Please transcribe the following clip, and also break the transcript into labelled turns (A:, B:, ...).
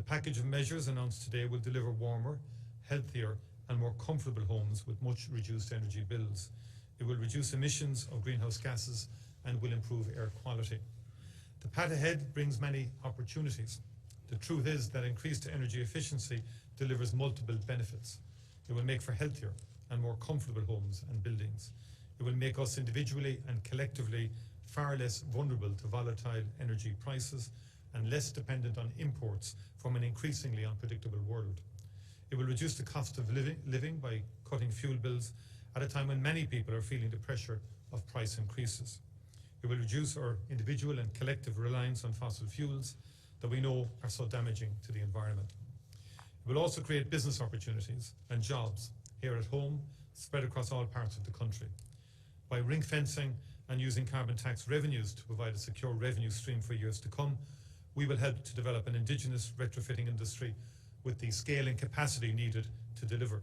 A: package of measures announced today will deliver warmer, healthier and more comfortable homes with much reduced energy bills. It will reduce emissions of greenhouse gases and will improve air quality. The path ahead brings many opportunities. The truth is that increased energy efficiency delivers multiple benefits. It will make for healthier and more comfortable homes and buildings. It will make us individually and collectively far less vulnerable to volatile energy prices and less dependent on imports from an increasingly unpredictable world. It will reduce the cost of living by cutting fuel bills at a time when many people are feeling the pressure of price increases. It will reduce our individual and collective reliance on fossil fuels that we know are so damaging to the environment. It will also create business opportunities and jobs here at home, spread across all parts of the country. By ring fencing and using carbon tax revenues to provide a secure revenue stream for years to come, we will help to develop an indigenous retrofitting industry with the scale and capacity needed to deliver.